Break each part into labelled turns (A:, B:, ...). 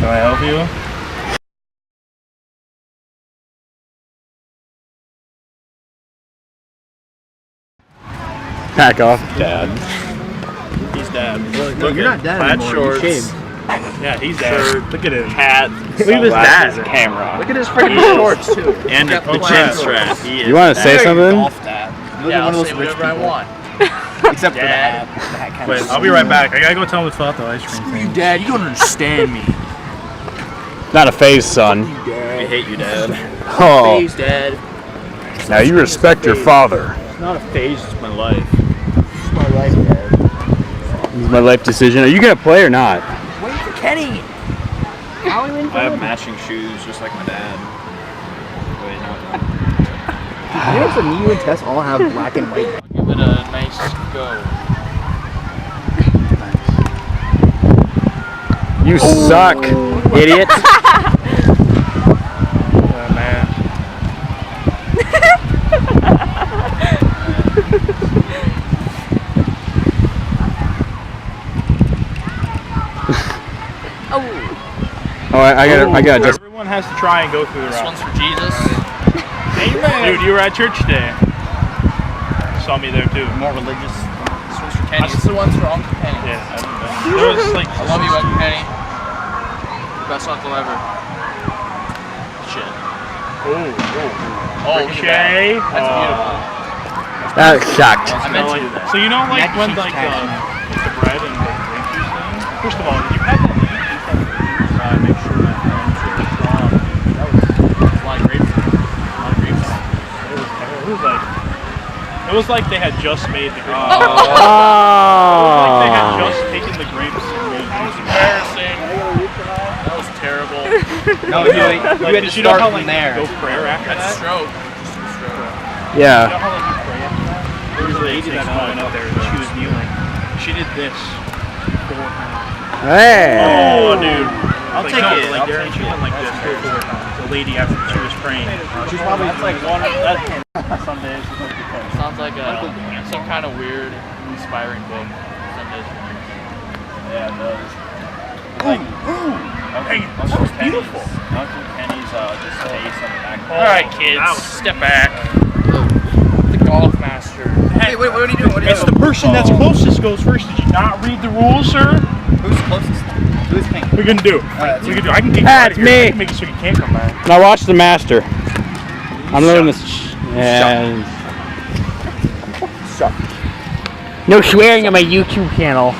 A: Can I help you?
B: Back off, Dad.
A: He's Dad.
C: No, you're not Dad
A: Plaid
C: anymore.
A: shorts.
C: You shaved.
A: Yeah, he's Dad. Look at his
B: Hat.
A: Look at his dad.
B: Camera.
C: Look at his freaking shorts too.
A: And the chin strap. He is
B: You want to say something?
C: Yeah, I'll say whatever I want. Except for that.
A: Wait, I'll be right back. I gotta go tell him about the ice cream
C: Screw
A: thing.
C: you, Dad. You don't understand me.
B: Not a phase, son.
C: You, Dad.
A: I hate you, Dad.
B: Oh,
C: Phase, Dad.
B: now you respect your father.
A: It's not a phase, it's my life.
C: This is my life, Dad.
B: This is my life decision. Are you gonna play or not?
C: Wait for Kenny. How we
A: I have matching shoes just like my dad. Wait, no.
C: You know that you and Tess all have black and white?
D: Give it a nice go.
B: You suck, idiot.
A: Oh, man.
B: Oh, I gotta just.
A: Everyone has to try and go through the
D: This
A: route.
D: one's for Jesus.
A: Dude, you were at church today. You saw me there too.
D: More religious. This one's for Kenny. This is the one's for Uncle Kenny.
A: Yeah, there was like.
D: I love you, Uncle Kenny. Best uncle ever. Shit. Oh, look at
A: Ricochet.
D: that. That's beautiful.
B: That sucked.
D: I meant to do that.
A: So you know, like
C: Neck
A: when
C: cheese
A: like
C: tag.
A: the bread and the grape juice thing. First of all, you had that grape juice on the side. Make sure that that was a lot of grapes. It was like they had just made the grapes. It was like they had just taken the grapes and made juice.
D: Embarrassing. That was terrible.
C: No, you had to
A: Did you know
C: start
A: how
C: from
A: like
C: there.
A: you go prayer after
D: That's a
A: that?
D: stroke. Just a stroke.
A: You know
B: Yeah.
A: how like you pray after that? There was a lady that went up there and she was kneeling. She did this 4 times.
B: Hey.
A: Oh, dude.
D: I'll take it.
A: Like,
D: I'll take
A: she
D: it.
A: went like this 4 times. The lady after she was praying.
C: She's probably
A: like one. Some days she's like the
D: Sounds like some kind of weird, inspiring book. Some days.
A: Yeah, it does. Like, hey, that was beautiful. Uncle Kenny's just face on the back.
D: All right, kids, step back. The golf master.
C: Hey, wait, what are you doing? What are you
A: It's
C: doing?
A: the person that's closest goes first. Did you not read the rules, sir?
C: Who's closest? Who's pink?
A: We can do.
C: That's
A: We can do. I can kick you
B: That's
A: out of here.
B: me.
A: I can make it so you can't come back.
B: Now watch the master. I'm learning this. And no swearing on my YouTube channel.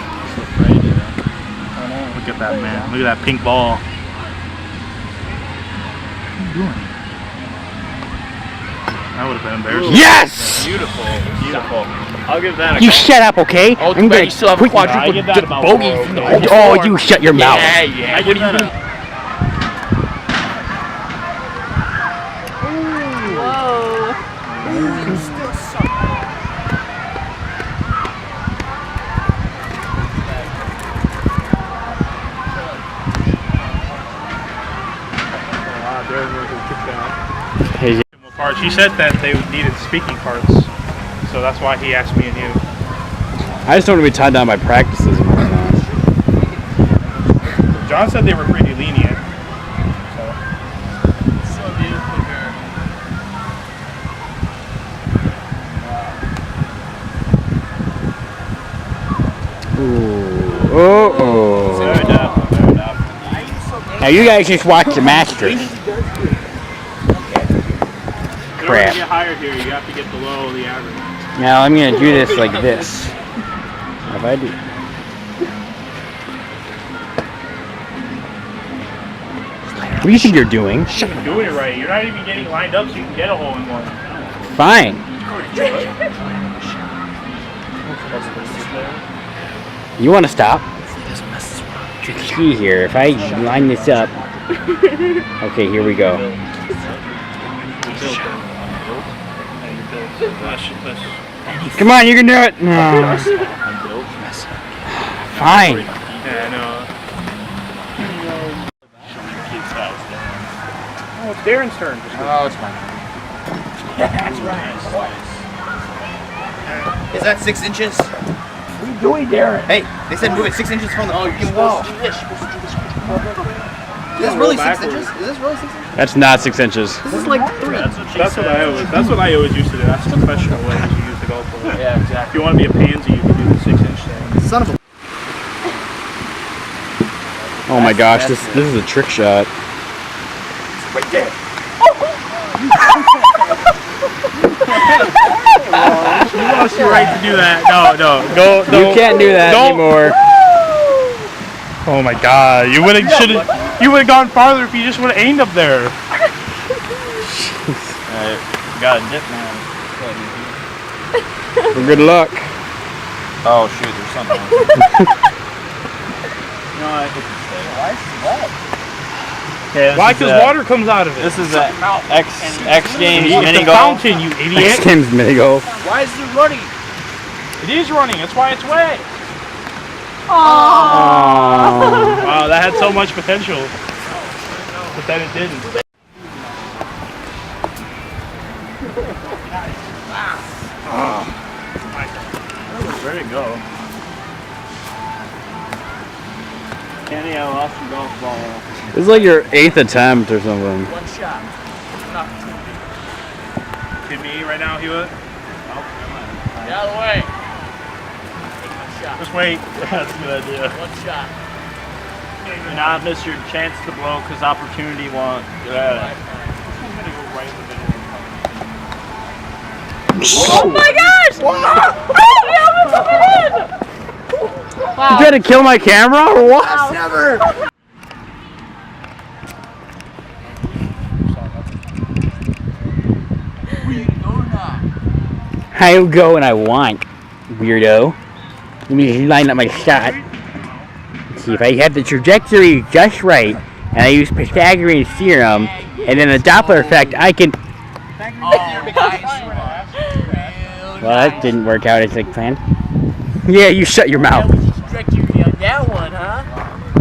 A: Look at that, man. Look at that pink ball. What are you doing? That would have been embarrassing.
B: Yes!
A: Beautiful. Beautiful. I'll give that a
B: You shut up, okay?
D: Oh,
B: I'm
D: but
B: gonna
D: you still have a
B: put
D: quadruple
A: I give that about
D: bogey
A: four.
D: from the
A: Yeah.
D: hole
B: Oh,
D: before.
B: you shut your mouth.
D: Yeah, yeah.
A: I give that a.
B: Hey,
A: Parts. He said that they needed speaking parts, so that's why he asked me and you.
B: I just don't want to be tied down by practices and whatnot.
A: John said they were pretty lenient.
D: So beautiful here.
B: Ooh. Oh.
A: Very dumb. Very dumb.
B: Now you guys just watch the master.
A: In order
B: Crap.
A: to get higher here, you have to get below the average.
B: Now I'm gonna do this like this. If I do. What do you think you're doing?
A: You're doing it right. You're not even getting lined up so you can get a hole in one.
B: Fine. You want to stop? See here, if I line this up. Okay, here we go. Come on, you can do it. No. Fine.
A: Yeah, I know. Oh, it's Darren's turn.
D: Oh, it's fine.
A: That's right.
C: Is that 6 inches?
A: What are you doing, Darren?
C: Hey, they said move it 6 inches from the fucking wall. Is this really 6 inches? Is this really 6 inches?
B: That's not 6 inches.
C: This is like 3.
A: That's what I always used to do. That's the professional way to use the golf ball.
D: Yeah,
A: If
D: exactly.
A: you want to be a pansy, you can do the 6-inch thing.
C: Son of a.
B: Oh my gosh, this is a trick shot.
C: Right there.
A: You lost your right to do that. No, go.
B: You can't do that
A: Don't.
B: anymore.
A: Oh my God! You would have gone farther if you just would have aimed up there. Alright, got a dip now.
B: Well, good luck.
A: Oh shoot, there's something. No, I can stay.
C: Why is it wet?
A: Why? Because water comes out of it.
E: This is a X Games
A: It's
E: mini
A: the
E: golf.
A: fountain, you idiot.
B: X Games mini golf.
C: Why is it running?
A: It is running. That's why it's wet.
B: Oh.
A: Wow, that had so much potential, but then it didn't. Where'd it go?
E: Kenny, I lost your golf ball.
B: This is like your 8th attempt or something.
C: One shot.
A: Hit me right now, Hewitt.
C: Get out of the way. Take one shot.
A: Just wait. That's a good idea.
C: One shot.
E: Do not miss your chance to blow because opportunity won't.
F: Oh my gosh!
B: You trying to kill my camera or what?
C: Never.
B: I'll go when I want, weirdo. Let me just line up my shot. See if I have the trajectory just right, and I use Pythagorean theorem, and then the Doppler effect, I can. Well, that didn't work out as I planned. Yeah, you shut your mouth.
C: That one, huh?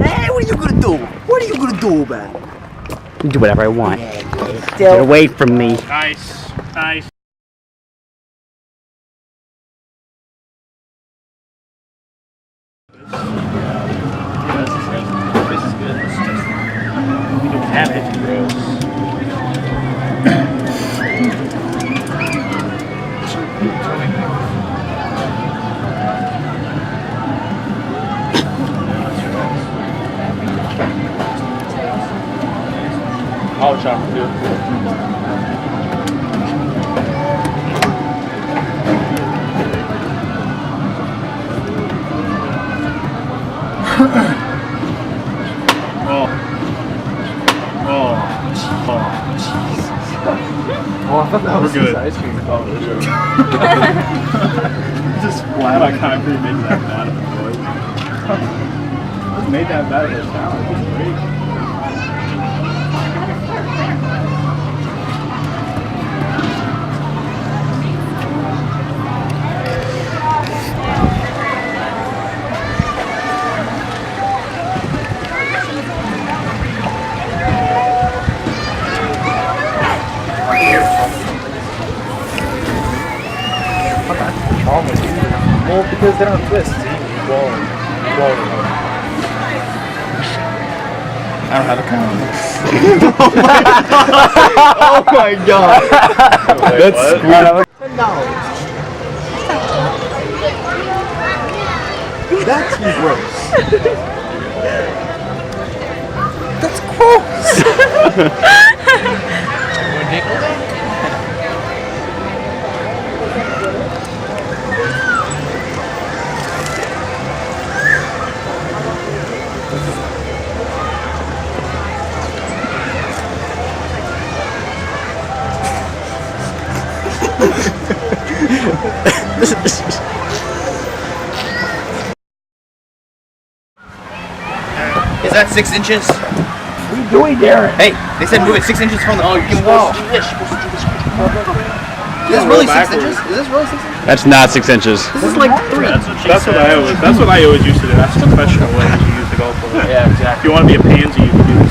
C: Hey, what are you gonna do? What are you gonna do about it?
B: Do whatever I want. Get away from me.
A: Nice, nice.
E: This is good. It's just we don't have it.
A: I'll chop it too.
C: Oh, I thought that
A: was good.
C: ice cream.
A: Just flat on concrete makes that bad of a noise. What made that bad of a sound? It was great.
C: Well, because they don't twist. See? Whoa. I don't have a count. Oh my god. That's sweet. That's gross. That's gross. Is that 6 inches? What are you doing, Darren? Hey, they said move it 6 inches from the fucking wall. Is this really 6 inches? Is this really 6 inches?
B: That's not 6 inches.
C: This is like 3.
A: That's what I always used to do. That's the professional way to use the golf ball.
D: Yeah, exactly.
A: If you want to be a pansy, you can do the